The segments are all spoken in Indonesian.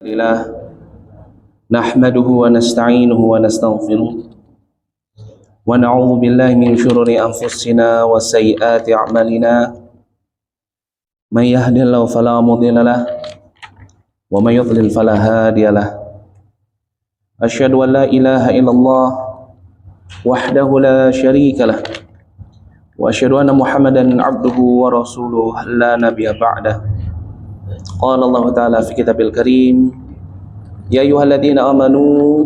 لله نحمده ونستعينه ونستغفره ونعوذ بالله من شرور أنفسنا وسيئات أعمالنا من يهد الله فلا مضل له ومن يضلل فلا هادي له أشهد أن لا إله إلا الله وحده لا شريك له وأشهد أن محمدا عبده ورسوله لا نبي بعده قال الله تعالى في كتاب الكريم يا أيها الذين آمنوا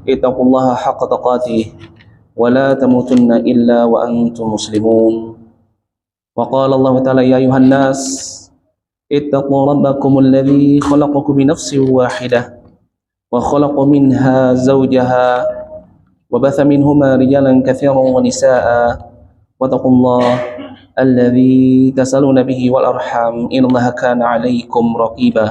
اتقوا الله حق تقاته ولا تموتن إلا وأنتم مسلمون وقال الله تعالى يا أيها الناس اتقوا ربكم الذي خلقكم من نفس واحدة وخلق منها زوجها وبث منهما رجالا كثيرا ونساء واتقوا الله الذي تسألون به والأرحام إن الله كان عليكم رقيبا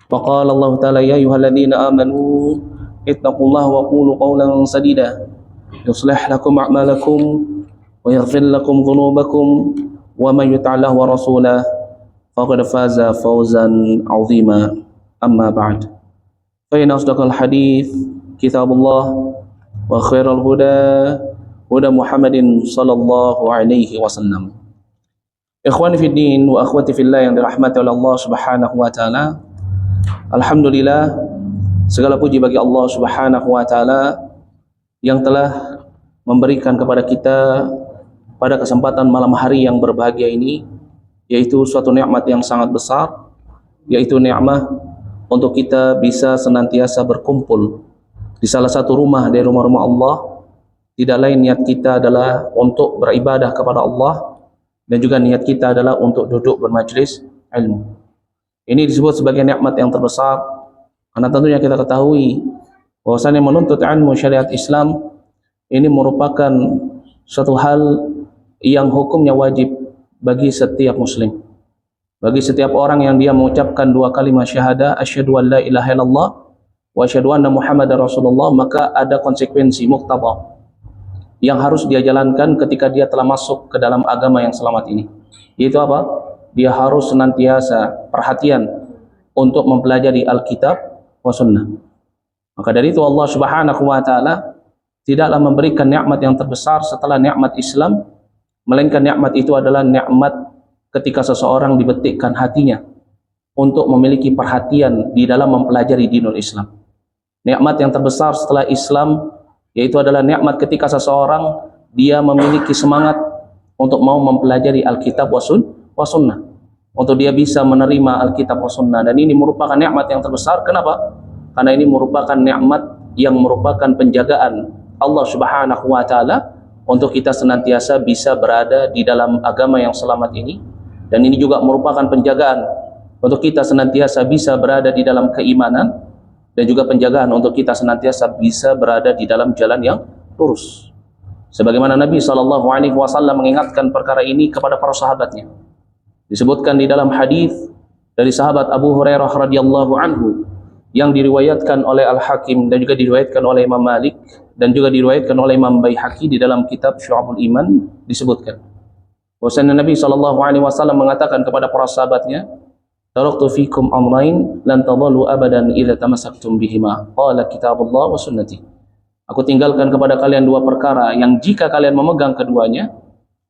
وقال الله تعالى يا أيها الذين آمنوا اتقوا الله وقولوا قولا سديدا يصلح لكم أعمالكم ويغفر لكم ذنوبكم ومن يطع الله ورسوله فقد فاز فوزا عظيما أما بعد فإن أصدق الحديث كتاب الله وخير الهدى هدى محمد صلى الله عليه وسلم. Ikhwani fi din wa akhwati fillah yang dirahmati oleh Allah Subhanahu wa taala. Alhamdulillah, segala puji bagi Allah Subhanahu wa taala yang telah memberikan kepada kita pada kesempatan malam hari yang berbahagia ini, yaitu suatu nikmat yang sangat besar, yaitu nikmat untuk kita bisa senantiasa berkumpul di salah satu rumah dari rumah-rumah Allah. Tidak lain niat kita adalah untuk beribadah kepada Allah, dan juga niat kita adalah untuk duduk bermajlis ilmu. Ini disebut sebagai nikmat yang terbesar, karena tentunya kita ketahui bahwasanya menuntut ilmu syariat Islam ini merupakan suatu hal yang hukumnya wajib bagi setiap muslim, bagi setiap orang yang dia mengucapkan dua kalimat syahadah asyhadu an la ilaha illallah wa asyhadu anna muhammadar rasulullah, maka ada konsekuensi muqtada yang harus dia jalankan ketika dia telah masuk ke dalam agama yang selamat ini. Yaitu apa? Dia harus senantiasa perhatian untuk mempelajari Alkitab wa Sunnah. Maka dari itu Allah Subhanahu wa taala tidaklah memberikan nikmat yang terbesar setelah nikmat Islam, melainkan nikmat itu adalah nikmat ketika seseorang dibetikkan hatinya untuk memiliki perhatian di dalam mempelajari dinul Islam. Nikmat yang terbesar setelah Islam yaitu adalah nikmat ketika seseorang dia memiliki semangat untuk mau mempelajari Alkitab wa Sunnah, untuk dia bisa menerima Alkitab wa Sunnah. Dan ini merupakan nikmat yang terbesar. Kenapa? Karena ini merupakan nikmat yang merupakan penjagaan Allah Subhanahu wa taala untuk kita senantiasa bisa berada di dalam agama yang selamat ini. Dan ini juga merupakan penjagaan untuk kita senantiasa bisa berada di dalam keimanan, dan juga penjagaan untuk kita senantiasa bisa berada di dalam jalan yang lurus. Sebagaimana Nabi SAW mengingatkan perkara ini kepada para sahabatnya. Disebutkan di dalam hadis dari sahabat Abu Hurairah radhiyallahu anhu yang diriwayatkan oleh Al-Hakim dan juga diriwayatkan oleh Imam Malik dan juga diriwayatkan oleh Imam Baihaqi di dalam kitab Syu'abul Iman, disebutkan bahwasanya Nabi SAW mengatakan kepada para sahabatnya, taraktu fikum amrayn lan tadallu abadan idza tamassaktum bihima qala kitabullah wa sunnati. Aku tinggalkan kepada kalian dua perkara yang jika kalian memegang keduanya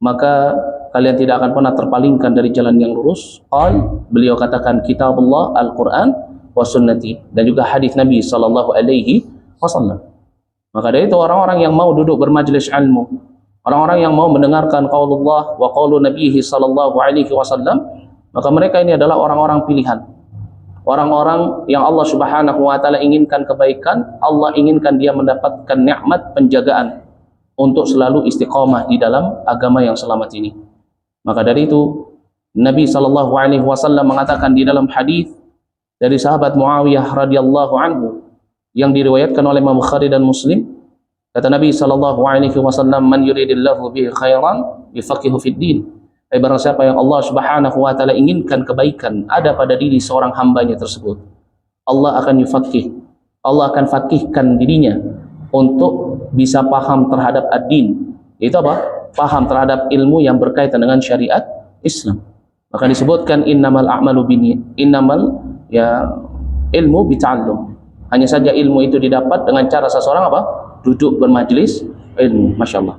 maka kalian tidak akan pernah terpalingkan dari jalan yang lurus. Beliau katakan kitabullah, Al-Qur'an, wa sunnati, dan juga hadis Nabi sallallahu alaihi wasallam. Maka dari itu orang-orang yang mau duduk bermajlis ilmu, orang-orang yang mau mendengarkan qaulullah wa qaulun nabiyhi sallallahu alaihi wasallam, maka mereka ini adalah orang-orang pilihan, orang-orang yang Allah Subhanahu wa taala inginkan kebaikan. Allah inginkan dia mendapatkan nikmat penjagaan untuk selalu istiqamah di dalam agama yang selamat ini. Maka dari itu Nabi sallallahu alaihi wasallam mengatakan di dalam hadis dari sahabat Muawiyah radhiyallahu anhu yang diriwayatkan oleh Imam Bukhari dan Muslim, kata Nabi sallallahu alaihi wasallam, man yuridillahu bihi khairan yufaqihu fid din. Barang siapa yang Allah Subhanahu wa taala inginkan kebaikan ada pada diri seorang hambanya tersebut, Allah akan yufaqih, Allah akan fakihkan dirinya untuk bisa paham terhadap ad-din. Itu apa? Paham terhadap ilmu yang berkaitan dengan syariat Islam. Maka disebutkan innamal a'malu binni, innamal ya ilmu bita'allum. Hanya saja ilmu itu didapat dengan cara seseorang apa? Duduk bermajlis ilmu. Masya Allah.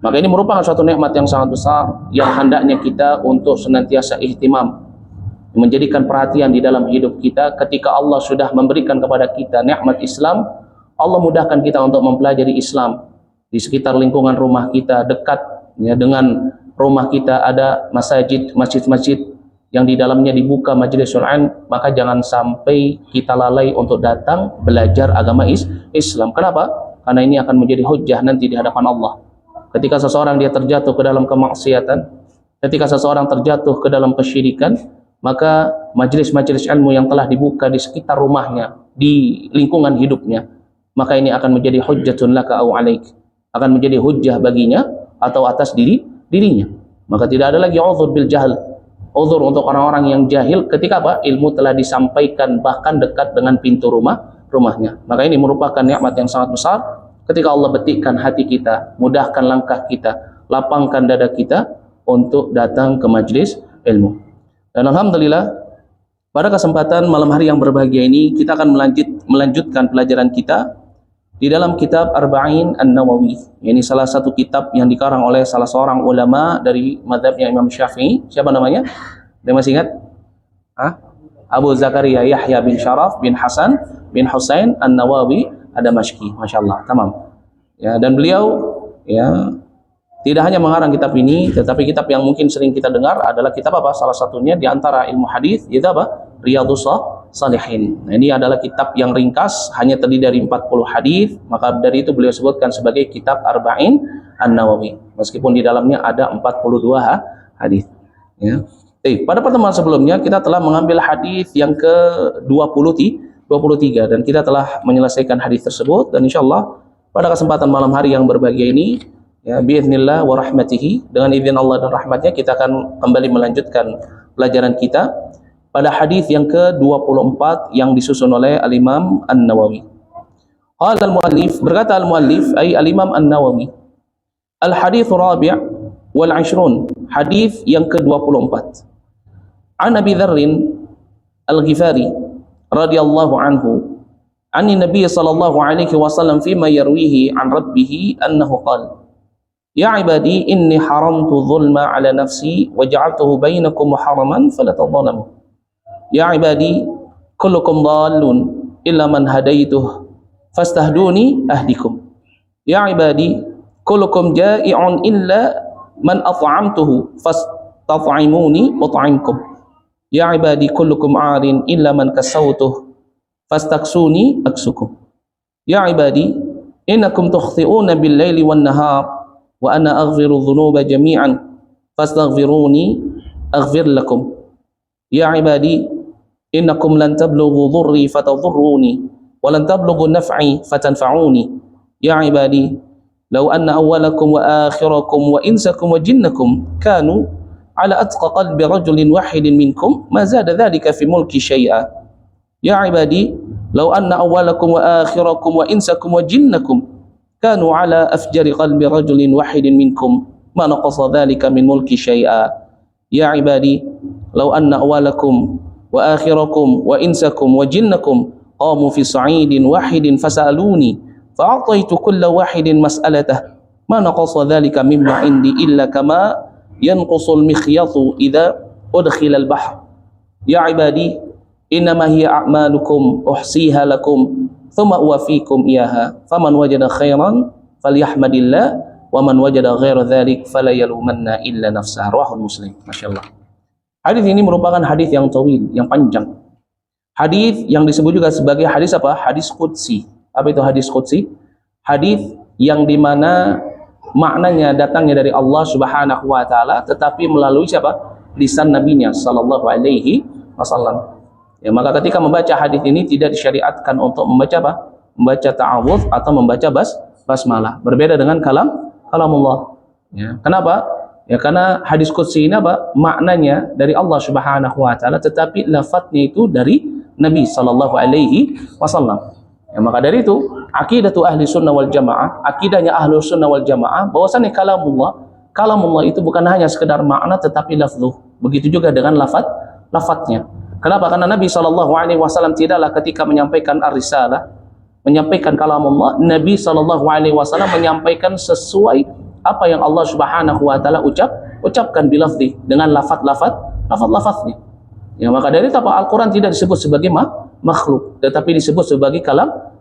Maka ini merupakan suatu nikmat yang sangat besar yang hendaknya kita untuk senantiasa ihtimam, menjadikan perhatian di dalam hidup kita. Ketika Allah sudah memberikan kepada kita nikmat Islam, Allah mudahkan kita untuk mempelajari Islam. Di sekitar lingkungan rumah kita, dekat ya, dengan rumah kita ada masjid-masjid yang di dalamnya dibuka majelis Quran, maka jangan sampai kita lalai untuk datang belajar agama Islam. Kenapa? Karena ini akan menjadi hujjah nanti di hadapan Allah. Ketika seseorang dia terjatuh ke dalam kemaksiatan, ketika seseorang terjatuh ke dalam kesyirikan, maka majelis-majelis ilmu yang telah dibuka di sekitar rumahnya, di lingkungan hidupnya, maka ini akan menjadi hujjatun laka au alaik, akan menjadi hujjah baginya atau atas dirinya. Maka tidak ada lagi uzur bil jahl, uzur untuk orang-orang yang jahil ketika apa? Ilmu telah disampaikan bahkan dekat dengan pintu rumahnya. Maka ini merupakan nikmat yang sangat besar ketika Allah betikkan hati kita, mudahkan langkah kita, lapangkan dada kita untuk datang ke majlis ilmu. Dan alhamdulillah pada kesempatan malam hari yang berbahagia ini kita akan melanjutkan pelajaran kita di dalam kitab Arba'in An-Nawawi. Ini salah satu kitab yang dikarang oleh salah seorang ulama dari mazhabnya Imam Syafi'i. Siapa namanya? Dia masih ingat? Abu Zakaria Yahya bin Sharaf bin Hasan bin Husain An-Nawawi Ad-Damashqi. Masya Allah, tamam. Ya, dan beliau ya tidak hanya mengarang kitab ini, tetapi kitab yang mungkin sering kita dengar adalah kitab apa? Salah satunya di antara ilmu hadis yaitu apa? Riyadhus Shalihin. Nah, ini adalah kitab yang ringkas, hanya terdiri dari 40 hadis, maka dari itu beliau sebutkan sebagai kitab Arba'in An-Nawawi. Meskipun di dalamnya ada 42 hadis. Ya. Pada pertemuan sebelumnya kita telah mengambil hadis yang ke-23 dan kita telah menyelesaikan hadis tersebut, dan insyaallah pada kesempatan malam hari yang berbahagia ini ya biiznillah wa rahmatihi, dengan izin Allah dan rahmatnya kita akan kembali melanjutkan pelajaran kita pada hadis yang ke-24 yang disusun oleh Al-Imam An-Nawawi. Qala al-muallif, berkata al-muallif ay al-Imam An-Nawawi, al-hadits rabi' wal 20, hadis yang ke-24. An Abi Dzar al-Ghifari radhiyallahu anhu an Nabi sallallahu alaihi wasallam fima yarwihi an rabbih annahu qala ya ibadi inni haramtu dhulma ala nafsi wa ja'altuhu bainakum muharraman fala tadhalamu ya ibadi kullukum dhallun illa man hadaituh fastahduni ahdikum ya ibadi kullukum ja'i'un illa man at'amtuhu fastat'imuni ut'imkum ya ibadi kullukum 'arin illa man kasawtuh fastaksuni aksukum ya ibadi innakum tukhti'una bil laili wan nahar wa ana aghfiru dhunuba jami'an fastaghfiruni aghfir lakum ya ibadi innakum lan tablughu dhurri fatadhurruni wa lan tablughu naf'i fatanfa'uni ya ibadi law anna awwalakum wa akhirakum wa insakum wa jinnakum kanu ala atqa qalbi rajulin wahidin minkum ma zada dhalika fi mulki syai'a ya ibadi law anna awwalakum wa akhirakum wa insakum wa jinnakum kanu ala afjari qalbi rajulin wahidin minkum ma naqasa dhalika min mulki syai'a ya ibadi law anna awwalakum wa akhirakum wa insakum wa jinnakum qamu fi sa'idin wahidin fasaluni fa'ataitu kulla wahidin mas'alatah ma naqasa dhalika mimma indi illa kama yanqusul mikhyatu idza udkhila al-bahr ya ibadi innama hiya a'malukum uhsiha lakum thumma uwafikum iyaha faman wajada khairan falyahmadillah wa man wajada ghaira dzalik fala yalumanna illa nafsah. Rawahul Muslim. Masyaallah. Hadis ini merupakan hadis yang tawil, yang panjang. Hadis yang disebut juga sebagai hadis apa? Hadis qudsi. Apa itu hadis qudsi? Hadis yang dimana maknanya datangnya dari Allah Subhanahu wa taala tetapi melalui siapa? Lisan nabinya sallallahu alaihi wasallam. Ya, maka ketika membaca hadis ini tidak disyariatkan untuk membaca apa? Membaca ta'awudz atau membaca basmalah. Berbeda dengan kalamullah. Ya, kenapa? Ya karena hadis qudsi ini apa? Maknanya dari Allah Subhanahu wa taala tetapi lafadznya itu dari Nabi sallallahu alaihi wasallam. Ya, maka dari itu akidatu ahli sunnah wal jamaah, akidahnya ahli sunnah wal jamaah bahwasanya kalamullah itu bukan hanya sekedar makna tetapi lafzuh. Begitu juga dengan lafadznya. Kenapa? Karena Nabi SAW tidaklah ketika menyampaikan ar-risalah, menyampaikan kalamullah, Nabi SAW menyampaikan sesuai apa yang Allah Subhanahu wa taala ucapkan bilafzi, dengan lafaz-lafaznya. Ya, maka dari itu apa? Al-Qur'an tidak disebut sebagai makhluk, tetapi disebut sebagai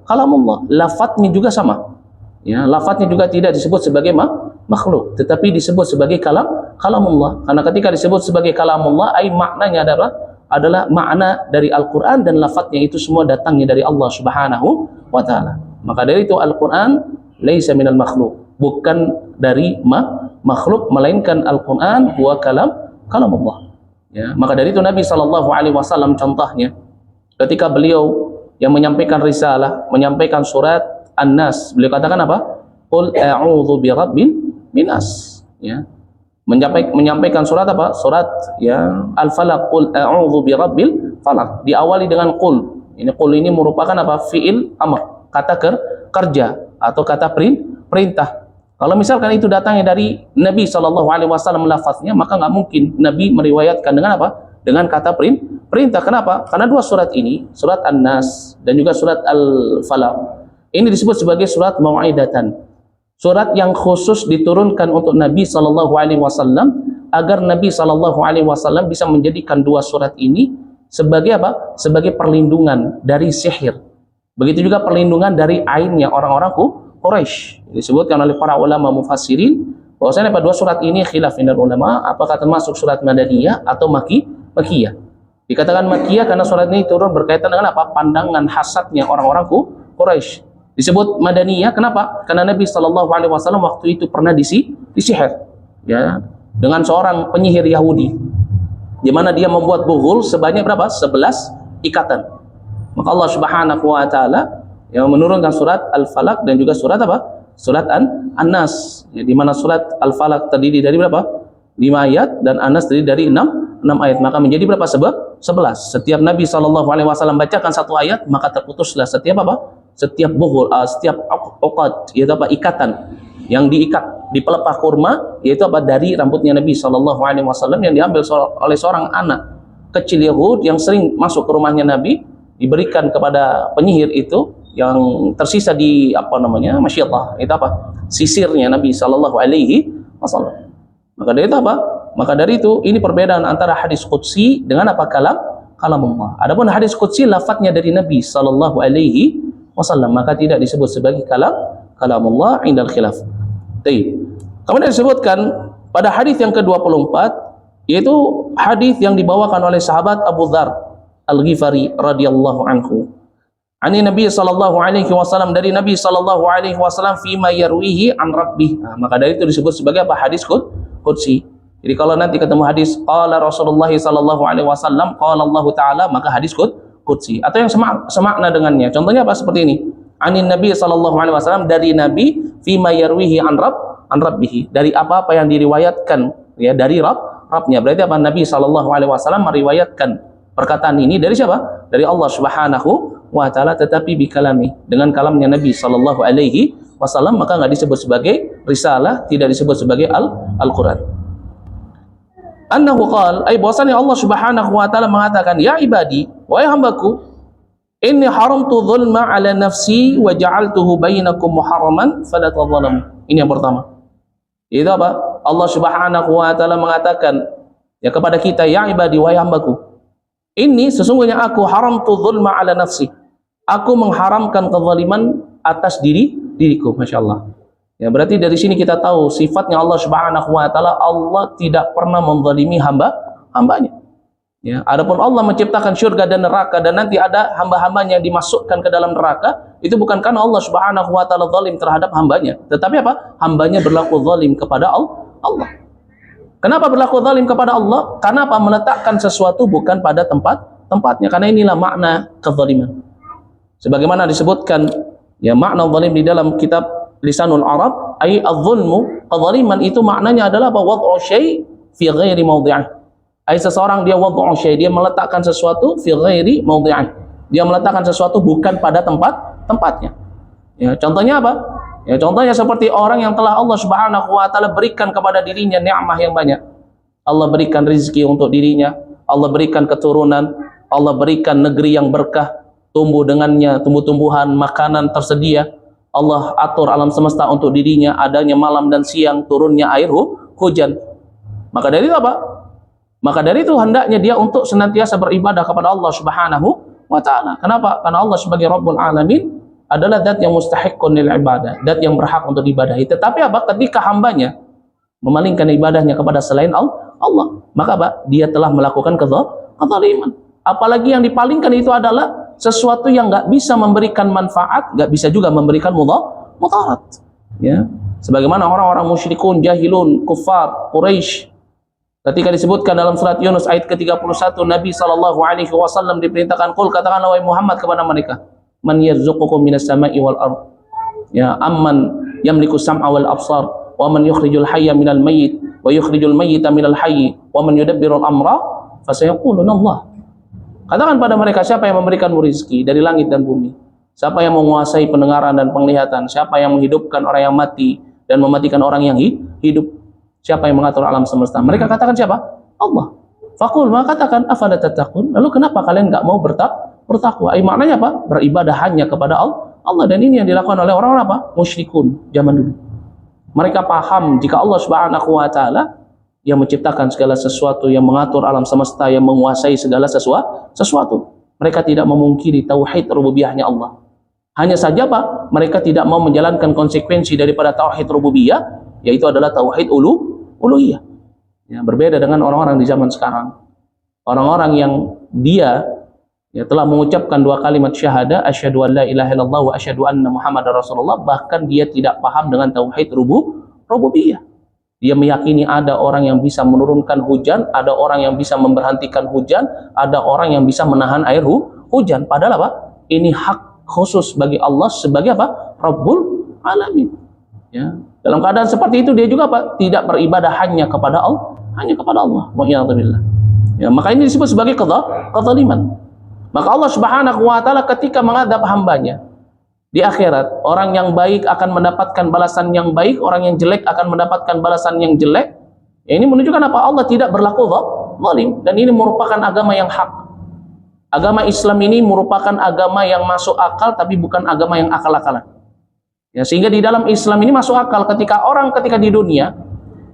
kalamullah. Lafaznya juga sama. Ya, lafaznya juga tidak disebut sebagai makhluk, tetapi disebut sebagai kalamullah. Karena ketika disebut sebagai kalamullah, maknanya adalah makna dari Al-Quran, dan lafadznya itu semua datangnya dari Allah Subhanahu wa ta'ala. Maka dari itu Al-Quran laisa minal makhluk, bukan dari makhluk, melainkan Al-Quran huwa kalamullah. Ya, maka dari itu Nabi SAW contohnya ketika beliau yang menyampaikan risalah, menyampaikan surat An-Nas, beliau katakan apa? Qul a'udzu birabbin minas. Ya, menyampaikan surat apa? Surat ya Al-Falaq, qul a'udzu birabbil falaq. Diawali dengan qul. Qul ini merupakan apa? Fi'il amr, kata kerja atau kata perintah. Kalau misalkan itu datangnya dari Nabi SAW lafaznya, maka nggak mungkin Nabi meriwayatkan dengan apa? Dengan kata perintah. Kenapa? Karena dua surat ini, surat An-Nas dan juga surat Al-Falaq, ini disebut sebagai surat mau'idatan. Surat yang khusus diturunkan untuk Nabi SAW, agar Nabi SAW bisa menjadikan dua surat ini sebagai apa? Sebagai perlindungan dari sihir. Begitu juga perlindungan dari ainnya orang-orang Quraisy. Disebutkan oleh para ulama mufassirin bahwasanya pada dua surat ini khilaf dari ulama, apakah termasuk surat Madaniyah atau Makkiyah. Dikatakan Makkiyah karena surat ini turun berkaitan dengan apa? Pandangan hasadnya orang-orang Quraisy. Disebut Madaniyah, kenapa? Karena Nabi SAW waktu itu pernah disihir, ya, dengan seorang penyihir Yahudi, di mana dia membuat bughul sebanyak berapa? 11 ikatan. Maka Allah Subhanahu wa taala yang menurunkan surat Al-Falaq dan juga surat apa? Surat An-Nas, ya, di mana surat Al-Falaq terdiri dari berapa? 5 ayat dan An-Nas terdiri dari 6 ayat, maka menjadi berapa? 11. Setiap Nabi SAW bacakan satu ayat, maka terputuslah setiap apa? Setiap bughul, setiap uqad, yaitu apa? Ikatan yang diikat di pelepah kurma, yaitu apa? Dari rambutnya Nabi SAW yang diambil oleh seorang anak kecil Yahud yang sering masuk ke rumahnya Nabi, diberikan kepada penyihir itu yang tersisa di apa namanya? Masyiatah, itu apa? Sisirnya Nabi SAW. Maka dari itu apa? Maka dari itu ini perbedaan antara hadis qudsi dengan apa? Kalamullah. Adapun hadis qudsi lafadznya dari Nabi SAW, maka tidak disebut sebagai kalamullah indal khilaf. Baik. Kemudian disebutkan pada hadis yang ke-24, yaitu hadis yang dibawakan oleh sahabat Abu Dzar Al-Ghifari radhiyallahu anhu. Ani Nabi sallallahu alaihi wasallam, dari Nabi sallallahu alaihi wasallam fima yarwihi an rabbih. Maka dari itu disebut sebagai apa? Hadis qudsi. Jadi kalau nanti ketemu hadis qala Rasulullah sallallahu alaihi wasallam qala Allah taala, maka hadis qudsi atau yang semakna dengannya. Contohnya apa? Seperti ini. Anin Nabi sallallahu alaihi wasallam, dari Nabi fima yarwihi an rabbih, dari apa-apa yang diriwayatkan ya dari Rabbnya. Berarti apa? Nabi sallallahu alaihi wasallam meriwayatkan perkataan ini dari siapa? Dari Allah Subhanahu wa taala, tetapi bi kalami, dengan kalamnya Nabi sallallahu alaihi wasallam, maka enggak disebut sebagai risalah, tidak disebut sebagai Al-Qur'an. Annahu qala, ay bahwasanya Allah Subhanahu wa taala mengatakan, ya ibadi, wahai hambaku, inni haramtu dzulma ala nafsi wa ja'altuhu bainakum muharraman fala tadhalamu. Ini yang pertama. Itu apa? Allah Subhanahu wa taala mengatakan ya kepada kita, ya ibadi, wahai hambaku, ini sesungguhnya aku haramtu dzulma ala nafsi. Aku mengharamkan kezaliman atas diriku. Masyaallah. Ya, berarti dari sini kita tahu sifatnya Allah Subhanahu wa taala, Allah tidak pernah menzalimi hambanya. Ya, adapun Allah menciptakan surga dan neraka dan nanti ada hamba-hambanya yang dimasukkan ke dalam neraka, itu bukan karena Allah Subhanahu wa taala zalim terhadap hambanya, tetapi apa? Hambanya berlaku zalim kepada Allah. Kenapa berlaku zalim kepada Allah? Karena apa? Meletakkan sesuatu bukan pada tempatnya. Karena inilah makna kezaliman. Sebagaimana disebutkan ya makna zalim di dalam kitab Lisanul Arab, ay adz-zulmu, kezaliman itu maknanya adalah apa? Wad'u syai' fi ghairi mawdi'ih. Ay seseorang dia wad'u syai', dia meletakkan sesuatu fi ghairi mawdi'ih. Dia meletakkan sesuatu bukan pada tempatnya. Ya, contohnya apa? Ya, contohnya seperti orang yang telah Allah Subhanahu wa taala berikan kepada dirinya nikmat yang banyak. Allah berikan rezeki untuk dirinya, Allah berikan keturunan, Allah berikan negeri yang berkah, tumbuh dengannya tumbuh-tumbuhan, makanan tersedia. Allah atur alam semesta untuk dirinya, adanya malam dan siang, turunnya air hujan. Maka dari itu apa? Maka dari itu hendaknya dia untuk senantiasa beribadah kepada Allah Subhanahu wa taala. Kenapa? Karena Allah sebagai Rabbul Alamin adalah zat yang mustahiqqun lil ibadah, zat yang berhak untuk diibadahi. Tetapi apa? Ketika hambanya memalingkan ibadahnya kepada selain Allah, maka apa? Dia telah melakukan kezaliman. Apalagi yang dipalingkan itu adalah sesuatu yang nggak bisa memberikan manfaat, nggak bisa juga memberikan mudarat. Ya, sebagaimana orang-orang musyrikun, jahilun, kufar, Quraisy, ketika disebutkan dalam surat Yunus ayat ke-31, Nabi SAW diperintahkan, qul, katakanlah wahai Muhammad kepada mereka, man yarzuqukum minas sama'i wal ard, ya, amman yamliku sam'a wal absar, wa man yukhrijul hayya minal mayyit wa yukhrijul mayyita minal hayyi, wa man yudabbirul amra, fasayaquluna Allah. Katakan pada mereka, siapa yang memberikanmu rezeki dari langit dan bumi? Siapa yang menguasai pendengaran dan penglihatan? Siapa yang menghidupkan orang yang mati dan mematikan orang yang hidup? Siapa yang mengatur alam semesta? Mereka katakan siapa? Allah. Faqul, maka katakan, afala tattaqun? Lalu kenapa kalian enggak mau bertakwa? Maknanya apa? Beribadah hanya kepada Allah. Dan ini yang dilakukan oleh orang-orang apa? Musyrikun zaman dulu. Mereka paham jika Allah Subhanahu wa taala yang menciptakan segala sesuatu, yang mengatur alam semesta, yang menguasai segala sesuatu. Mereka tidak memungkiri tauhid rububiyahnya Allah. Hanya saja Pak, mereka tidak mau menjalankan konsekuensi daripada tauhid rububiyah, yaitu adalah tauhid uluhiyah. Ya, berbeda dengan orang-orang di zaman sekarang. Orang-orang yang dia telah mengucapkan dua kalimat syahadah, asyhadu an la ilaha illallah wa asyhadu anna muhammadar rasulullah, bahkan dia tidak paham dengan tauhid rububiyah. Dia meyakini ada orang yang bisa menurunkan hujan, ada orang yang bisa memberhentikan hujan, ada orang yang bisa menahan air hujan. Padahal apa? Ini hak khusus bagi Allah sebagai apa? Rabbul Alamin. Ya. Dalam keadaan seperti itu dia juga apa? Tidak beribadah hanya kepada Allah, Wa'iyadzubillah. Ya, maka ini disebut sebagai kezaliman. Maka Allah Subhanahu wa taala ketika mengadab hambanya di akhirat, orang yang baik akan mendapatkan balasan yang baik, orang yang jelek akan mendapatkan balasan yang jelek. Ya, ini menunjukkan apa? Allah tidak berlaku zalim, dan ini merupakan agama yang hak. Agama Islam ini merupakan agama yang masuk akal, tapi bukan agama yang akal-akalan. Ya, sehingga di dalam Islam ini masuk akal ketika di dunia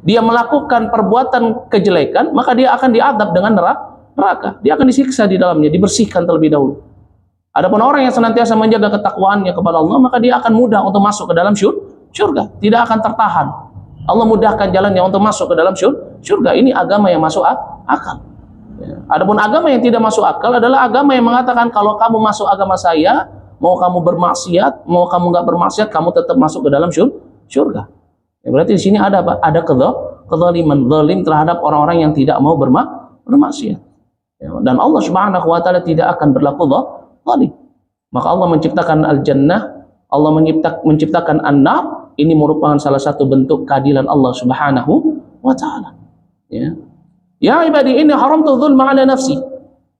dia melakukan perbuatan kejelekan, maka dia akan diadab dengan neraka. Dia akan disiksa di dalamnya, dibersihkan terlebih dahulu. Adapun orang yang senantiasa menjaga ketakwaannya kepada Allah, maka dia akan mudah untuk masuk ke dalam syurga, tidak akan tertahan. Allah mudahkan jalannya untuk masuk ke dalam syurga. Ini agama yang masuk akal. Ya. Adapun agama yang tidak masuk akal adalah agama yang mengatakan kalau kamu masuk agama saya, mau kamu bermaksiat, mau kamu nggak bermaksiat, kamu tetap masuk ke dalam syurga. Ya, berarti di sini ada apa? Ada kezaliman, zalim terhadap orang-orang yang tidak mau bermaksiat. Ya, dan Allah Subhanahu wa taala tidak akan berlaku zalim. Maka Allah menciptakan al-jannah, Allah menciptakan an-nar. Ini merupakan salah satu bentuk keadilan Allah Subhanahu wa taala. Ya ibadi, ini haramtu dzulma ala nafsi.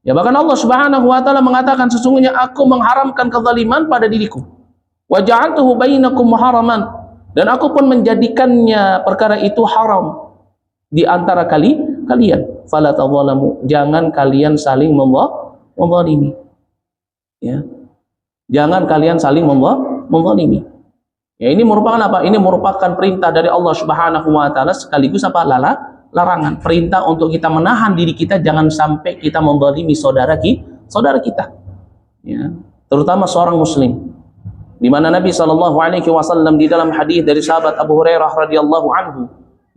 Ya, bahkan Allah Subhanahu wa taala mengatakan, sesungguhnya aku mengharamkan kezaliman pada diriku. Wa ja'altuhu bainakum muharraman, dan aku pun menjadikannya perkara itu haram di antara kalian. Fala tadzalamu, jangan kalian saling menzalimi. Ya. Jangan kalian saling menzalimi. Ya, ini merupakan apa? Ini merupakan perintah dari Allah Subhanahu wa taala, sekaligus apa? Larangan, perintah untuk kita menahan diri kita jangan sampai kita menzalimi saudara kita. Ya, terutama seorang muslim. Di mana Nabi SAW di dalam hadis dari sahabat Abu Hurairah radhiyallahu anhu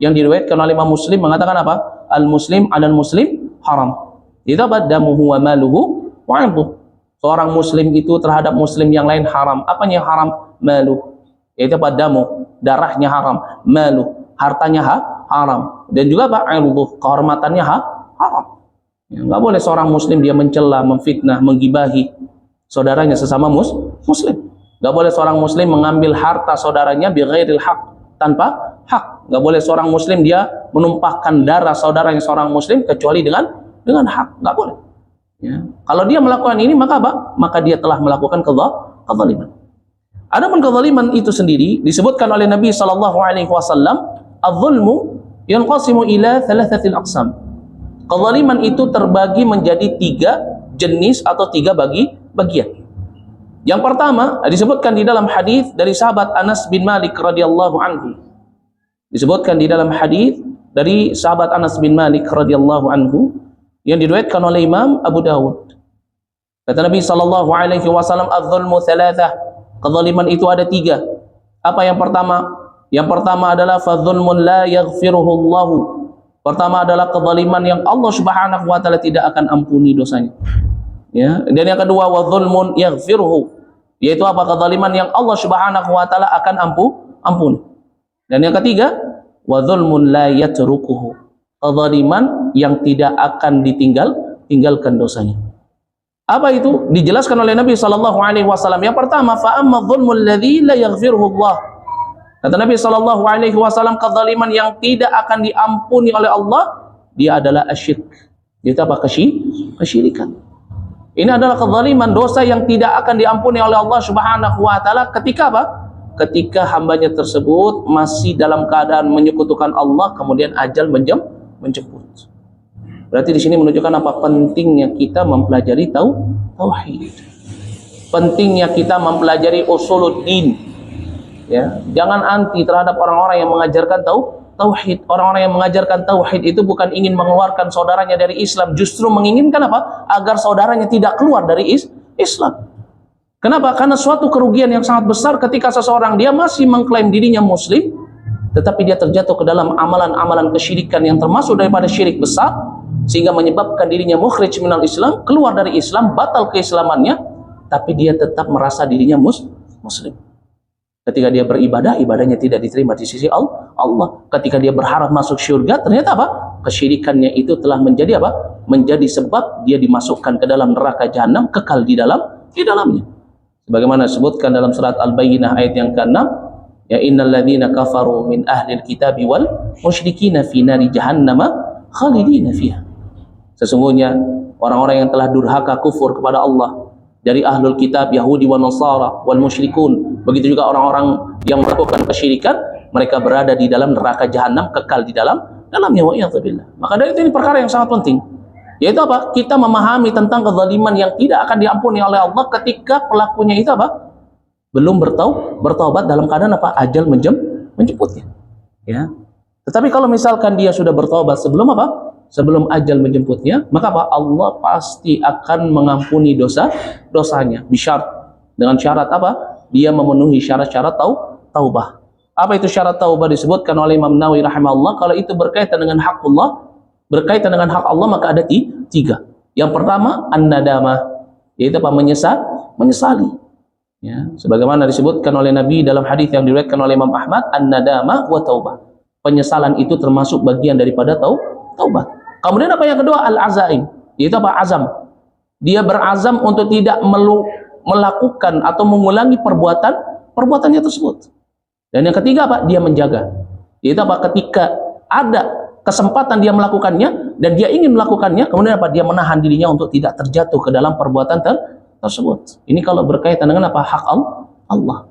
yang diriwayatkan oleh Imam Muslim mengatakan apa? Al-muslim 'alal muslim haram. Itu apa? Damuhu wa maluhu wa 'irduhu. Seorang muslim itu terhadap muslim yang lain haram. Apanya yang haram? Malu. Yaitu apa? Damu, darahnya haram. Malu, hartanya haram. Dan juga apa? 'irduhu, kehormatannya haram. Ya, nggak boleh seorang muslim dia mencela, memfitnah, menggibahi saudaranya sesama muslim. Nggak boleh seorang muslim mengambil harta saudaranya bighairil haq, tanpa hak. Nggak boleh seorang muslim dia menumpahkan darah saudaranya seorang muslim kecuali dengan hak. Nggak boleh. Ya. Kalau dia melakukan ini, maka apa? Maka dia telah melakukan kezaliman. Adapun kezaliman itu sendiri disebutkan oleh Nabi SAW, az-zulmu yanqasimu ila thalathatil aqsam. Kezaliman itu terbagi menjadi 3 jenis atau 3 bagian. Yang pertama disebutkan di dalam hadis dari sahabat Anas bin Malik radhiyallahu anhu. Disebutkan di dalam hadis dari sahabat Anas bin Malik radhiyallahu anhu yang diriwayatkan oleh Imam Abu Dawud. Kata Nabi sallallahu alaihi wasallam, "Adz-dzulmu tsalatsah." Kezaliman itu ada 3. Apa yang pertama? Yang pertama adalah fadzulmun la yaghfiruhu Allah. Pertama adalah kezaliman yang Allah Subhanahu wa taala tidak akan ampuni dosanya. Ya, dan yang kedua wadzulmun yaghfiruhu, yaitu apa? Kezaliman yang Allah Subhanahu wa taala akan ampuni. Dan yang ketiga wadzulmun la yatrukuhu, kezaliman yang tidak akan tinggalkan dosanya. Apa itu? Dijelaskan oleh Nabi sallallahu alaihi wasallam. Yang pertama, fa amma dzulmul ladzi la yaghfiruhu Allah. Kata Nabi sallallahu alaihi wasallam, kezaliman yang tidak akan diampuni oleh Allah, dia adalah asyirk. Itu apa? Kesyirikan. Ini adalah kezaliman, dosa yang tidak akan diampuni oleh Allah Subhanahu wa taala ketika apa? Ketika hambanya tersebut masih dalam keadaan menyekutukan Allah, kemudian ajal menjemput. Berarti di sini menunjukkan apa? Pentingnya kita mempelajari tauhid. Pentingnya kita mempelajari usuluddin. Ya, jangan anti terhadap orang-orang yang mengajarkan tauhid. Orang-orang yang mengajarkan tauhid itu bukan ingin mengeluarkan saudaranya dari Islam, justru menginginkan apa? Agar saudaranya tidak keluar dari Islam. Kenapa? Karena suatu kerugian yang sangat besar ketika seseorang dia masih mengklaim dirinya muslim, tetapi dia terjatuh ke dalam amalan-amalan kesyirikan yang termasuk daripada syirik besar, sehingga menyebabkan dirinya mukhrij minal Islam, keluar dari Islam, batal keislamannya, tapi dia tetap merasa dirinya muslim. Ketika dia beribadah, ibadahnya tidak diterima di sisi Allah. Ketika dia berharap masuk surga, ternyata apa? Kesyirikannya itu telah menjadi apa? Menjadi sebab dia dimasukkan ke dalam neraka jahanam, kekal di dalamnya. Sebagaimana disebutkan dalam surat Al-Bayyinah ayat yang ke-6, ya innal ladzina kafaru min ahlil kitabi wal musyrikina fi nari jahannama khalidina fiha. Sesungguhnya orang-orang yang telah durhaka kufur kepada Allah dari ahlul kitab Yahudi wa Nasara wal musyrikun, begitu juga orang-orang yang melakukan kesyirikan, mereka berada di dalam neraka jahanam, kekal di dalamnya, wa iyadzubillah. Maka dari itu ini perkara yang sangat penting, yaitu apa? Kita memahami tentang kezaliman yang tidak akan diampuni oleh Allah ketika pelakunya itu apa? Belum bertaubat dalam keadaan apa? Ajal menjemputnya. Ya. Tetapi kalau misalkan dia sudah bertaubat sebelum apa? Sebelum ajal menjemputnya, maka apa? Allah pasti akan mengampuni dosanya. Bisyarat, dengan syarat apa? Dia memenuhi syarat-syarat taubah. Apa itu syarat taubah? Disebutkan oleh Imam Nawawi rahimahullah, kalau itu berkaitan dengan hak Allah, berkaitan dengan hak Allah, maka ada 3. Yang pertama an-nadamah, yaitu apa? Menyesali. Ya, sebagaimana disebutkan oleh Nabi dalam hadis yang diriwayatkan oleh Imam Ahmad, an-nadamah wa taubah. Penyesalan itu termasuk bagian daripada taubat. Kemudian apa yang kedua? Al-azaim, yaitu apa? Azam. Dia berazam untuk tidak melakukan atau mengulangi perbuatannya tersebut. Dan yang ketiga apa? Dia menjaga. Yaitu apa? Ketika ada kesempatan dia melakukannya dan dia ingin melakukannya, kemudian apa? Dia menahan dirinya untuk tidak terjatuh ke dalam perbuatan tersebut. Ini kalau berkaitan dengan apa? Hak Allah.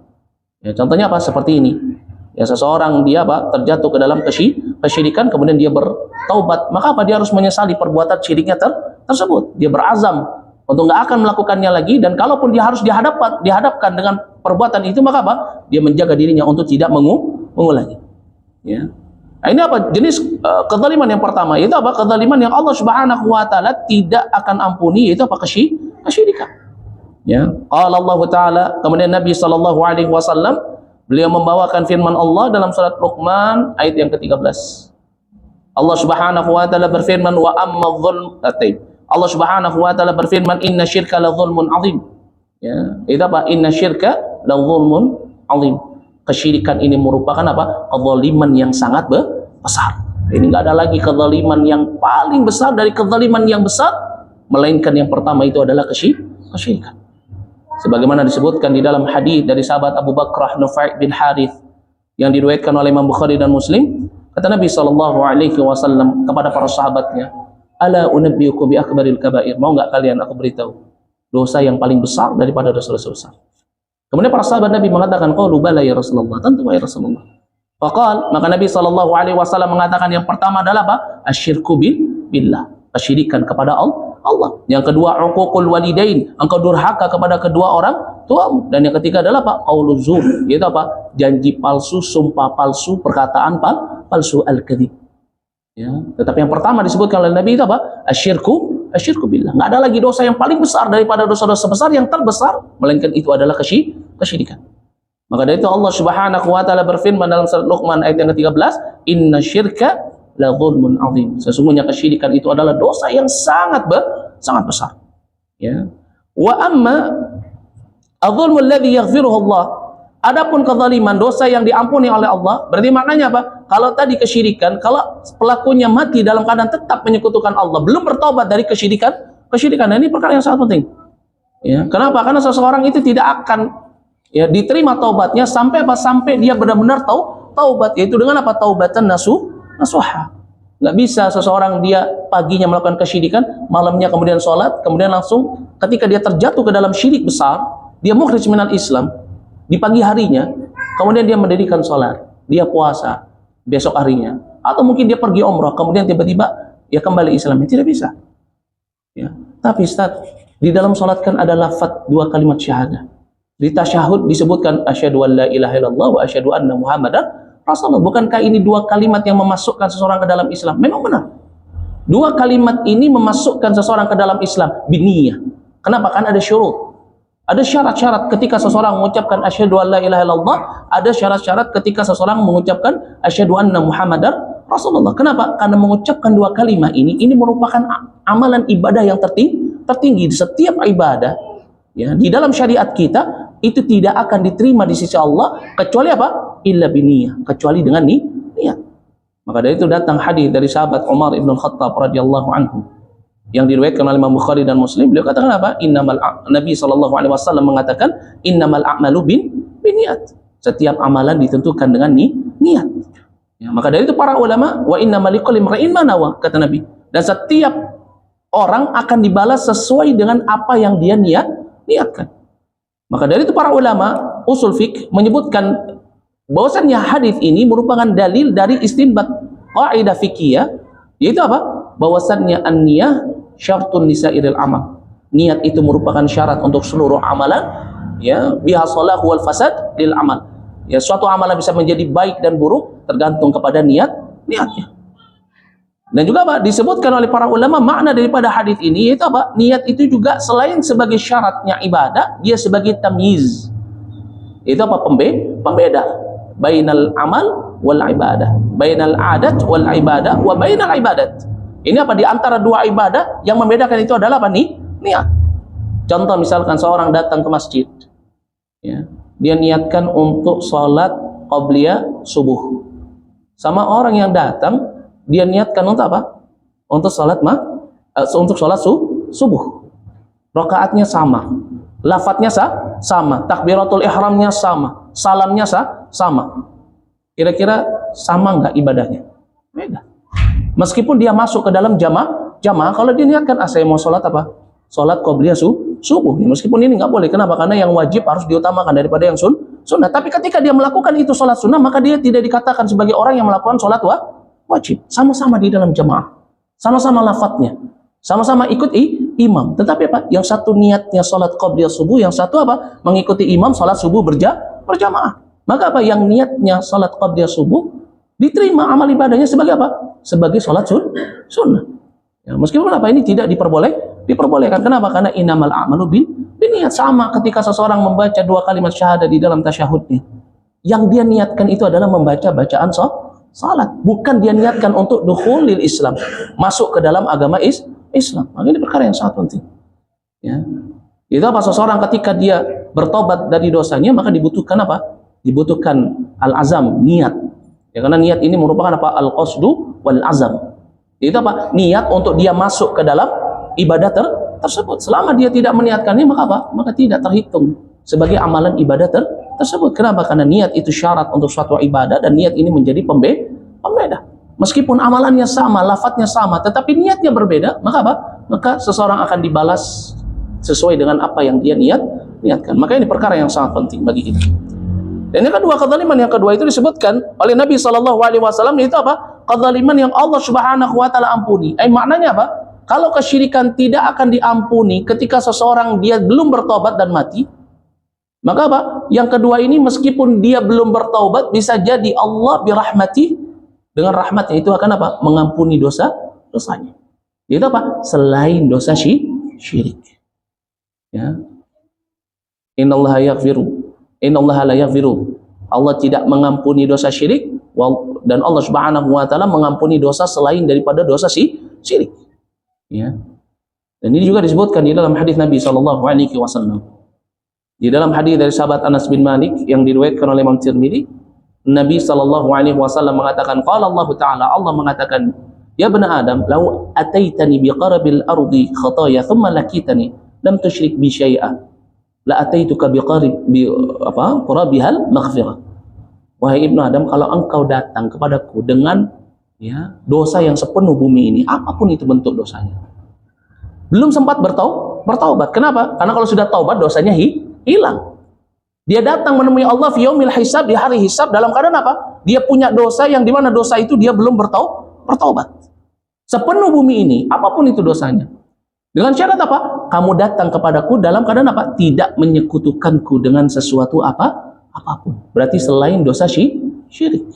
Ya, contohnya apa? Seperti ini. Ya, seseorang dia apa? Terjatuh ke dalam kesyirikan, kemudian dia bertaubat, maka apa? Dia harus menyesali perbuatan syiriknya tersebut. Dia berazam untuk nggak akan melakukannya lagi, dan kalaupun dia harus dihadapkan dengan perbuatan itu, maka apa? Dia menjaga dirinya untuk tidak mengulangi. Ya. Nah, ini apa? Jenis kezaliman yang pertama, yaitu apa? Kezaliman yang Allah Subhanahu wa taala tidak akan ampuni, yaitu apa? Kesyirikan. Ya. Qala Allah taala, kemudian Nabi sallallahu alaihi wasallam beliau membawakan firman Allah dalam surat Luqman ayat yang ke-13. Allah Subhanahu wa taala berfirman, wa amma dzulm. Allah Subhanahu wa taala berfirman, inna syirka la dzulmun azim. Ya, itu apa? Inna syirka la dzulmun azim. Kesyirikan ini merupakan apa? Kezaliman yang sangat besar. Ini enggak ada lagi kezaliman yang paling besar dari kezaliman yang besar, melainkan yang pertama itu adalah kesyirikan. Sebagaimana disebutkan di dalam hadis dari sahabat Abu Bakrah Nufai bin Harith yang diriwayatkan oleh Imam Bukhari dan Muslim, kata Nabi sallallahu alaihi wasallam kepada para sahabatnya, ala unabbiukum bi akbaril kabair, mau enggak kalian aku beritahu dosa yang paling besar daripada dosa-dosa besar? Kemudian para sahabat Nabi mengatakan, qalu bala ya Rasulullah, tentu ya Rasulullah. Faqal, maka Nabi sallallahu alaihi wasallam mengatakan yang pertama adalah apa? Asyirku billah, kesyirikan kepada Allah. Yang kedua, uququl walidain, engkau durhaka kepada kedua orang tuamu. Dan yang ketiga adalah apa? Qauluz zur, yaitu apa? Janji palsu, sumpah palsu, perkataan palsu, al-kadzib. Ya, tetapi yang pertama disebutkan oleh Nabi itu apa? Asyirku billah. Nggak ada lagi dosa yang paling besar daripada dosa-dosa besar yang terbesar, melainkan itu adalah kesyirikan. Maka dari itu Allah Subhanahu wa taala berfirman dalam surat Luqman ayat yang ke-13, "Inna syirka la dzulmun azim." Sesungguhnya kesyirikan itu adalah dosa yang sangat besar. Ya. Wa amma adzulmul ladzi yaghfiruhu Allah. Adapun kezaliman, dosa yang diampuni oleh Allah, berarti maknanya apa? Kalau tadi kesyirikan, kalau pelakunya mati dalam keadaan tetap menyekutukan Allah, belum bertobat dari kesyirikan, ini perkara yang sangat penting. Ya, kenapa? Karena seseorang itu tidak akan diterima taubatnya sampai apa? Sampai dia benar-benar taubat, yaitu dengan apa? Taubatan nasuha. Nggak bisa seseorang dia paginya melakukan kesyirikan, malamnya kemudian sholat, kemudian langsung ketika dia terjatuh ke dalam syirik besar, dia mukhrij minal Islam. Di pagi harinya, kemudian dia mendirikan sholat, dia puasa besok harinya, atau mungkin dia pergi umrah, kemudian tiba-tiba dia kembali Islam. Tidak bisa. Ya. Tapi Ustaz, di dalam sholat kan ada lafaz dua kalimat syahadah. Di tasyahud disebutkan asyhadu an la ilaha illallah wa asyhadu anna muhammadar rasulullah. Bukankah ini dua kalimat yang memasukkan seseorang ke dalam Islam? Memang benar. Dua kalimat ini memasukkan seseorang ke dalam Islam biniyah. Kenapa? Kan ada syurut. Ada syarat-syarat ketika seseorang mengucapkan asyhadu an la ilaha illallah, ada syarat-syarat ketika seseorang mengucapkan asyhadu anna muhammadar rasulullah. Kenapa? Karena mengucapkan dua kalimat ini merupakan amalan ibadah yang tertinggi. Di setiap ibadah ya, di dalam syariat kita itu tidak akan diterima di sisi Allah kecuali apa? Illa biniyah, kecuali dengan niat. Maka dari itu datang hadis dari sahabat Umar ibn Khattab radhiyallahu anhu yang diriwayatkan oleh Imam Bukhari dan Muslim. Beliau katakan apa? Nabi SAW mengatakan innamal a'malu binniyat. Setiap amalan ditentukan dengan niat. Ya, maka dari itu para ulama, wa innamal likulli imri'in ma nawa, kata Nabi. Dan setiap orang akan dibalas sesuai dengan apa yang dia niatkan. Maka dari itu para ulama usul fiqh menyebutkan bahwasannya hadis ini merupakan dalil dari istinbat qaidah fikih, yaitu apa? Bahwasannya an-niyah syartun lisairil amal. Niat itu merupakan syarat untuk seluruh amalan, ya, biha shalahu wal fasad lil amal. Ya, suatu amalan bisa menjadi baik dan buruk tergantung kepada niatnya. Dan juga apa? Disebutkan oleh para ulama makna daripada hadis ini yaitu apa? Niat itu juga selain sebagai syaratnya ibadah, dia sebagai tamyiz. Itu apa? Pembeda bainal amal wal ibadah, bainal adat wal ibadah wa bainal ibadat. Ini apa? Di antara dua ibadah yang membedakan itu adalah apa? Niat. Contoh misalkan seorang datang ke masjid, ya, dia niatkan untuk sholat qabliyah subuh. Sama orang yang datang dia niatkan untuk apa? Untuk sholat subuh. Rakaatnya sama, lafadznya sama, takbiratul ihramnya sama, salamnya sama. Kira-kira sama nggak ibadahnya? Beda. Meskipun dia masuk ke dalam jamaah, kalau dia niatkan saya mau sholat apa? Sholat qabliyah subuh. Ya, meskipun ini nggak boleh. Kenapa? Karena yang wajib harus diutamakan daripada yang sunnah. Tapi ketika dia melakukan itu sholat sunnah, maka dia tidak dikatakan sebagai orang yang melakukan sholat wajib. Sama-sama di dalam jamaah, sama-sama lafadznya, sama-sama ikut imam. Tetapi apa? Yang satu niatnya sholat qabliyah subuh, yang satu apa? Mengikuti imam sholat subuh berjamaah. Maka apa? Yang niatnya sholat qabliyah subuh diterima amal ibadahnya sebagai apa? Sebagai sholat sunnah. Ya, meskipun apa ini tidak diperbolehkan. Kenapa? Karena innamal a'malu binniyat. Sama ketika seseorang membaca dua kalimat syahadah di dalam tasyahudnya, yang dia niatkan itu adalah membaca bacaan salat, bukan dia niatkan untuk dukhulil Islam, masuk ke dalam agama Islam. Maka ini perkara yang sangat penting. Ya. Itu apa? Seseorang ketika dia bertobat dari dosanya, maka dibutuhkan apa? Dibutuhkan al-azam, niat. Ya, karena niat ini merupakan apa? Al-qasdu wal azam. Itu apa? Niat untuk dia masuk ke dalam ibadah tersebut. Selama dia tidak meniatkannya, maka apa? Maka tidak terhitung sebagai amalan ibadah tersebut. Kenapa? Karena niat itu syarat untuk suatu ibadah, dan niat ini menjadi pembeda. Meskipun amalannya sama, lafadznya sama, tetapi niatnya berbeda, maka apa? Maka seseorang akan dibalas sesuai dengan apa yang dia niatkan. Maka ini perkara yang sangat penting bagi kita. Dan yang kedua, kezaliman yang kedua itu disebutkan oleh Nabi SAW, yaitu apa? Kezaliman yang Allah Subhanahu wa taala ampuni. Maknanya apa? Kalau kesyirikan tidak akan diampuni ketika seseorang dia belum bertobat dan mati, maka apa? Yang kedua ini meskipun dia belum bertaubat, bisa jadi Allah birahmati, dengan rahmatnya itu akan apa? Mengampuni dosanya. Itu apa? Selain dosa syirik. Ya. Innallaha yaghfiru, innallaha la yaghfiru. Allah tidak mengampuni dosa syirik, dan Allah Subhanahu wa taala mengampuni dosa selain daripada dosa syirik. Ya. Dan ini juga disebutkan di dalam hadis Nabi sallallahu alaihi wasallam. Di dalam hadis dari sahabat Anas bin Malik yang diriwayatkan oleh Imam Tirmidzi, Nabi sallallahu alaihi wasallam mengatakan, qala Allah taala, Allah mengatakan, ya bani Adam, law ataitani biqarabil ardi khataaya thumma lakitani lam tusyrik bi syai'a la ataituka qurabihal maghfirah. Wahai ibnu Adam, kalau engkau datang kepadaku dengan dosa yang sepenuh bumi ini, apapun itu bentuk dosanya, belum sempat bertaubat. Kenapa? Karena kalau sudah taubat dosanya hilang. Dia datang menemui Allah fi yaumil hisab, di hari hisab, dalam keadaan apa? Dia punya dosa yang dimana dosa itu dia belum bertaubat. Sepenuh bumi ini, apapun itu dosanya. Dengan syarat apa? Kamu datang kepadaku dalam keadaan apa? Tidak menyekutukanku dengan sesuatu apapun. Berarti selain dosa syirik.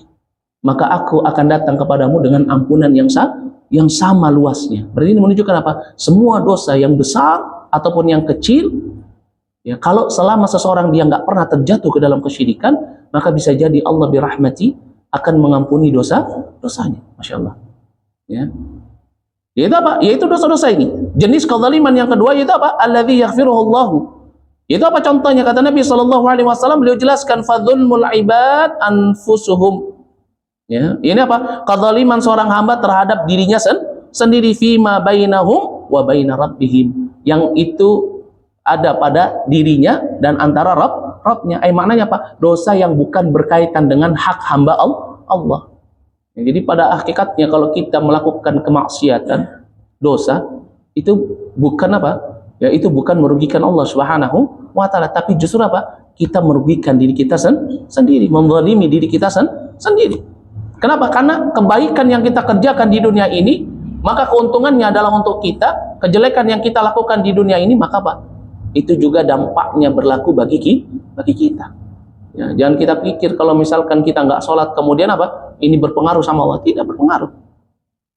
Maka aku akan datang kepadamu dengan ampunan yang sama luasnya. Berarti ini menunjukkan apa? Semua dosa yang besar ataupun yang kecil, ya, kalau selama seseorang dia nggak pernah terjatuh ke dalam kesyirikan, maka bisa jadi Allah birahmati akan mengampuni dosanya. Masya Allah. Ya. Yaitu apa? Yaitu dosa-dosa ini. Jenis kezaliman yang kedua yaitu apa? Alladzi yaghfiruhullahu. Itu apa contohnya? Kata Nabi SAW, beliau jelaskan, fadzulmul ibad anfusuhum. Ya, ini apa? Kezaliman seorang hamba terhadap dirinya sendiri, fima bainahum wa baina rabbihim, yang itu ada pada dirinya dan antara Rabbnya. Maknanya apa? Dosa yang bukan berkaitan dengan hak hamba Allah. Ya, jadi pada hakikatnya kalau kita melakukan kemaksiatan, dosa itu bukan apa? Ya, itu bukan merugikan Allah Subhanahu wa taala, tapi justru apa? Kita merugikan diri kita sendiri, menzalimi diri kita sendiri. Kenapa? Karena kebaikan yang kita kerjakan di dunia ini, maka keuntungannya adalah untuk kita. Kejelekan yang kita lakukan di dunia ini, maka apa? Itu juga dampaknya berlaku bagi kita. Ya, jangan kita pikir kalau misalkan kita nggak sholat kemudian apa? Ini berpengaruh sama Allah. Tidak berpengaruh.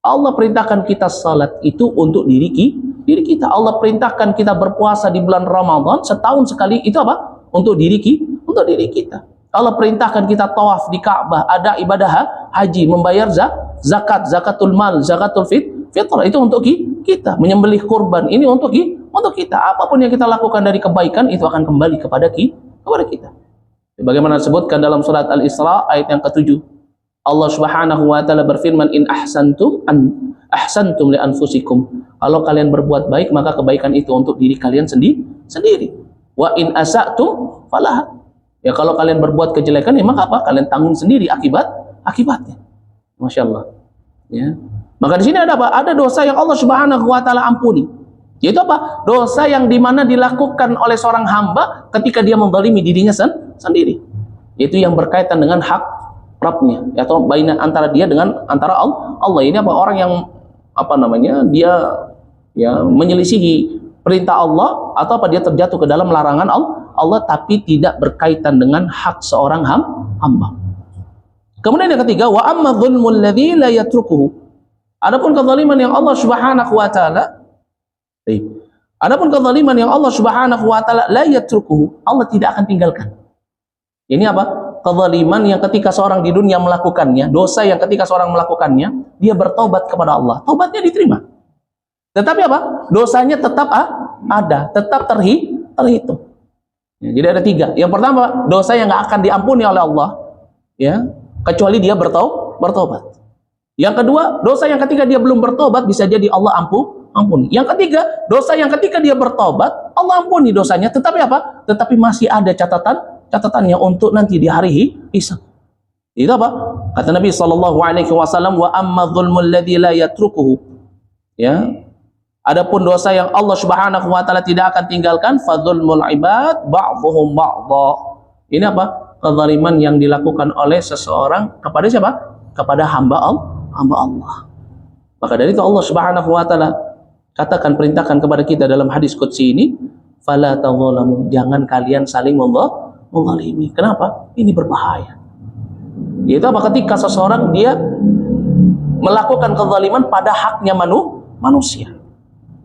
Allah perintahkan kita sholat itu untuk diri kita. Allah perintahkan kita berpuasa di bulan Ramadan setahun sekali, itu apa? Untuk diri kita. Allah perintahkan kita tawaf di Ka'bah, ada ibadah haji, membayar zakatul mal, zakatul fitrah, itu untuk kita. Menyembelih kurban, ini untuk kita. Apapun yang kita lakukan dari kebaikan itu akan kembali kepada kita. Bagaimana disebutkan dalam surat Al-Isra ayat yang ke-7, Allah Subhanahu wa taala berfirman, in ahsantum li anfusikum. Kalau kalian berbuat baik, maka kebaikan itu untuk diri kalian sendiri. Wa in asa'tum falaha. Ya, kalau kalian berbuat kejelekan, ya maka apa? Kalian tanggung sendiri akibatnya. Masya Allah. Ya. Maka di sini ada apa? Ada dosa yang Allah Subhanahu wa taala ampuni. Yaitu apa? Dosa yang dimana dilakukan oleh seorang hamba ketika dia menzalimi dirinya sendiri. Yaitu yang berkaitan dengan hak Rabbnya, atau antara dia dengan antara Allah. Ini apa? Orang yang dia menyelisihi perintah Allah, atau apa? Dia terjatuh ke dalam larangan Allah, tapi tidak berkaitan dengan hak seorang hamba. Kemudian yang ketiga, wa amma dzulmul ladzi la yatrukuhu. Adapun kezaliman yang Allah Subhanahu wa taala la yatrukuhu, Allah tidak akan tinggalkan. Ini apa? Kezaliman yang ketika seorang di dunia melakukannya, dosa yang ketika seorang melakukannya, dia bertobat kepada Allah, tobatnya diterima. Tetapi apa? Dosanya tetap ada, tetap terhitung. Ya, jadi ada 3. Yang pertama, dosa yang nggak akan diampuni oleh Allah, ya, kecuali dia bertobat. Yang kedua, dosa yang ketika dia belum bertobat bisa jadi Allah ampuni. Yang ketiga, dosa yang ketika dia bertobat, Allah ampuni dosanya, tetapi apa? Tetapi masih ada catatannya untuk nanti di hari hisab. Itu apa? Kata Nabi SAW, wa amma dzulmul ladzi la yatrukuhu. Ya. Adapun dosa yang Allah Subhanahu wa taala tidak akan tinggalkan, fadzulmul ibad ba'dhum ba'dha. Ini apa? Kezaliman yang dilakukan oleh seseorang kepada siapa? Kepada hamba Allah. Maka dari itu Allah Subhanahu wa taala katakan, perintahkan kepada kita dalam hadis qudsi ini, fala tadzalamu, jangan kalian saling menzalimi. Kenapa? Ini berbahaya. Yaitu apa? Ketika seseorang dia melakukan kezaliman pada haknya manusia.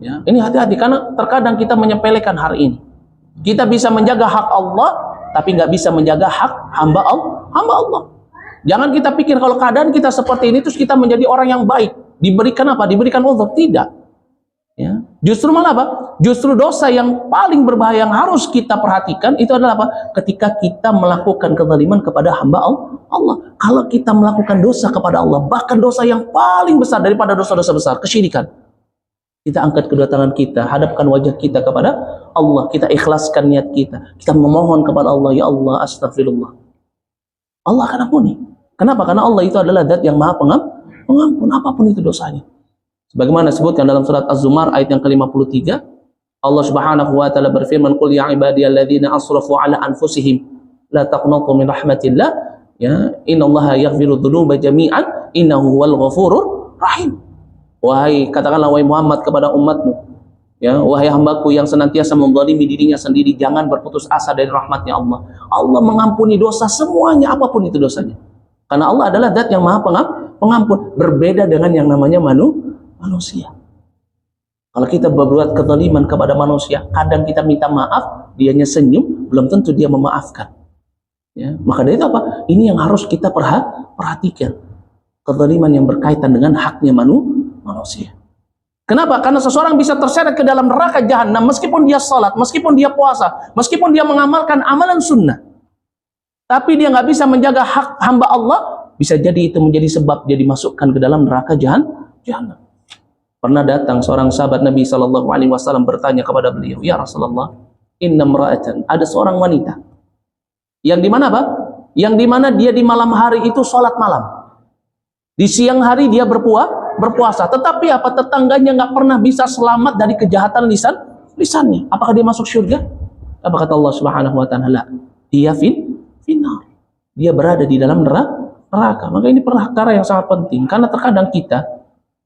Ya, ini hati-hati, karena terkadang kita menyepelekan hal ini. Kita bisa menjaga hak Allah, tapi nggak bisa menjaga hak hamba Allah. Jangan kita pikir kalau keadaan kita seperti ini terus kita menjadi orang yang baik, diberikan apa? Diberikan uzur. Tidak. Ya, justru malah apa? Justru dosa yang paling berbahaya yang harus kita perhatikan itu adalah apa? Ketika kita melakukan kezaliman kepada hamba Allah. Kalau kita melakukan dosa kepada Allah, bahkan dosa yang paling besar daripada dosa-dosa besar, kesyirikan, kita angkat kedua tangan kita, hadapkan wajah kita kepada Allah, kita ikhlaskan niat kita memohon kepada Allah, ya Allah, astagfirullah. Allah akan ampuni. Kenapa? Karena Allah itu adalah zat yang maha pengampun apapun itu dosanya. Sebagaimana disebutkan dalam surat Az-Zumar ayat yang ke-53, Allah Subhanahu wa taala berfirman, "Qul ya ibadiyalladzina asrafu ala anfusihim la taqnatu min rahmatillah, ya, innallaha yaghfiru dzunuba jami'an innahu huwal ghafurur rahim." Wahai, katakanlah wahai Muhammad kepada umatmu, ya, wahai hambaku yang senantiasa menzalimi dirinya sendiri, jangan berputus asa dari rahmatnya Allah. Allah mengampuni dosa semuanya, apapun itu dosanya. Karena Allah adalah zat yang maha pengampun, berbeda dengan yang namanya manusia. Kalau kita berbuat kezaliman kepada manusia, kadang kita minta maaf, dianya senyum, belum tentu dia memaafkan. Ya, maka dari itu apa? Ini yang harus kita perhatikan. Kezaliman yang berkaitan dengan haknya manusia. Kenapa? Karena seseorang bisa terseret ke dalam neraka jahanam meskipun dia salat, meskipun dia puasa, meskipun dia mengamalkan amalan sunnah, tapi dia nggak bisa menjaga hak hamba Allah, bisa jadi itu menjadi sebab dia dimasukkan ke dalam neraka jahanam. Pernah datang seorang sahabat Nabi SAW bertanya kepada beliau, ya Rasulullah, inna mra'atan, ada seorang wanita yang dimana apa? Yang dimana dia di malam hari itu salat malam, di siang hari dia berpuasa, tetapi apa? Tetangganya nggak pernah bisa selamat dari kejahatan lisannya. Apakah dia masuk surga? Apa kata Allah Subhanahu wa taala? Dia finnar. Dia berada di dalam neraka. Maka ini perkara yang sangat penting, karena terkadang kita,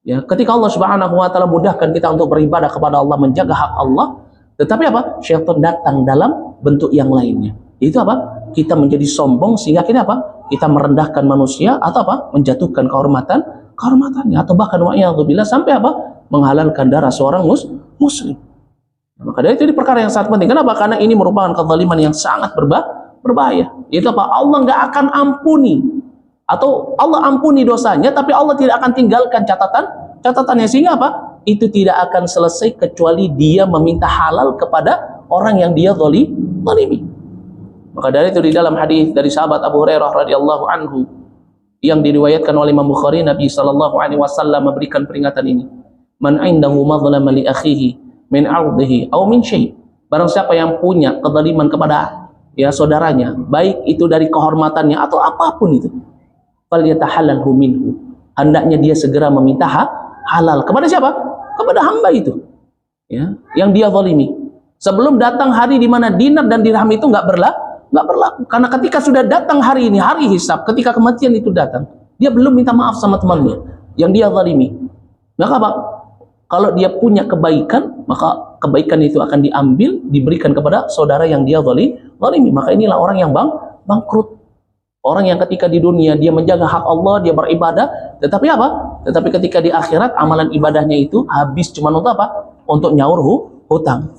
ya, ketika Allah Subhanahu wa taala mudahkan kita untuk beribadah kepada Allah, menjaga hak Allah, tetapi apa? Syaitan datang dalam bentuk yang lainnya. Itu apa? Kita menjadi sombong sehingga kita apa? Kita merendahkan manusia, atau apa? Menjatuhkan kehormatannya, atau bahkan wa'iyadzubillah sampai apa? Menghalalkan darah seorang muslim. Maka dari itu ini perkara yang sangat penting. Kenapa? Karena ini merupakan kezaliman yang sangat berbahaya. Itu apa? Allah nggak akan ampuni, atau Allah ampuni dosanya, tapi Allah tidak akan tinggalkan catatannya, sehingga apa? Itu tidak akan selesai kecuali dia meminta halal kepada orang yang dia zalimi. Maka dari itu di dalam hadis dari sahabat Abu Hurairah radhiyallahu anhu yang diriwayatkan oleh Imam Bukhari, Nabi sallallahu alaihi wasallam memberikan peringatan ini. Man indahu madhlama li akhihi min 'ardihi aw min syai'. Barang siapa yang punya kezaliman kepada ya saudaranya, baik itu dari kehormatannya atau apapun itu, falyatahallalhu minhu. Hendaknya dia segera meminta halal kepada siapa? Kepada hamba itu. Ya, yang dia zalimi. Sebelum datang hari di mana dinar dan dirham itu nggak berlaku. Karena ketika sudah datang hari ini, hari hisab, ketika kematian itu datang, dia belum minta maaf sama temannya yang dia zalimi. Maka apa? Kalau dia punya kebaikan, maka kebaikan itu akan diambil, diberikan kepada saudara yang dia zalimi. Maka inilah orang yang bangkrut. Orang yang ketika di dunia dia menjaga hak Allah, dia beribadah, tetapi apa? Tetapi ketika di akhirat amalan ibadahnya itu habis cuma untuk apa? Untuk nyaur hutang.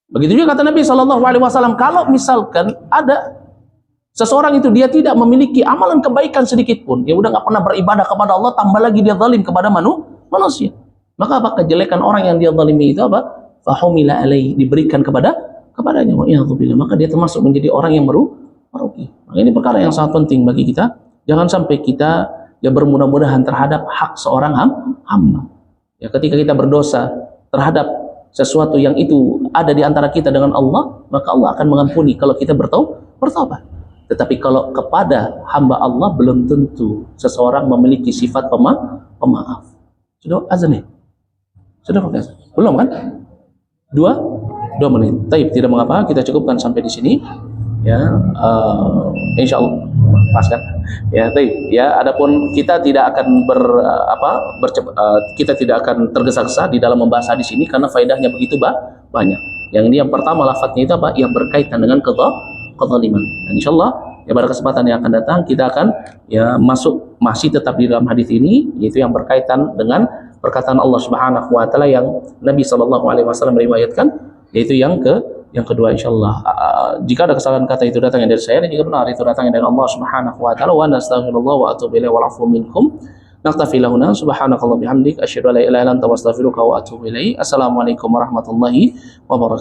Begitu juga kata Nabi SAW, kalau misalkan ada seseorang itu dia tidak memiliki amalan kebaikan sedikit pun, ya udah nggak pernah beribadah kepada Allah, tambah lagi dia zalim kepada manusia, maka apa? Kejelekan orang yang dia zalimi itu apa? Fahumila alaihi, diberikan kepadanya. Maka dia termasuk menjadi orang yang merugi. Maka ini perkara yang sangat penting bagi kita. Jangan sampai kita ya bermudah-mudahan terhadap hak seorang hamba. Ya, ketika kita berdosa terhadap sesuatu yang itu ada di antara kita dengan Allah, maka Allah akan mengampuni kalau kita bertaubat. Tetapi kalau kepada hamba Allah belum tentu seseorang memiliki sifat pemaaf. Sudah azan ya? Sudah pakai azan? Belum kan? Dua menit. Taib, tidak mengapa, kita cukupkan sampai di sini. Ya, insya Allah. pas kan? Ya, ya. Adapun kita tidak akan kita tidak akan tergesa-gesa di dalam membahas hadis ini karena faedahnya begitu banyak. Yang ini yang pertama lafadznya itu apa? Yang berkaitan dengan kezaliman. Dan insyaallah ya pada kesempatan yang akan datang kita akan ya masih tetap di dalam hadis ini, yaitu yang berkaitan dengan perkataan Allah Subhanahu wa taala yang Nabi sallallahu alaihi wasallam meriwayatkan, yaitu yang kedua insyaallah. Jika ada kesalahan kata itu datangnya dari saya dan jika benar itu datangnya dari Allah Subhanahu wa taala, wa nastaghfirullah wa atubu ilaihi wa afu minkum. Naktafi lahuna subhanakallah bihamdik asyhadu an la ilaha illa anta astaghfiruka wa atubu ilaik. Assalamualaikum warahmatullahi wabarakatuh.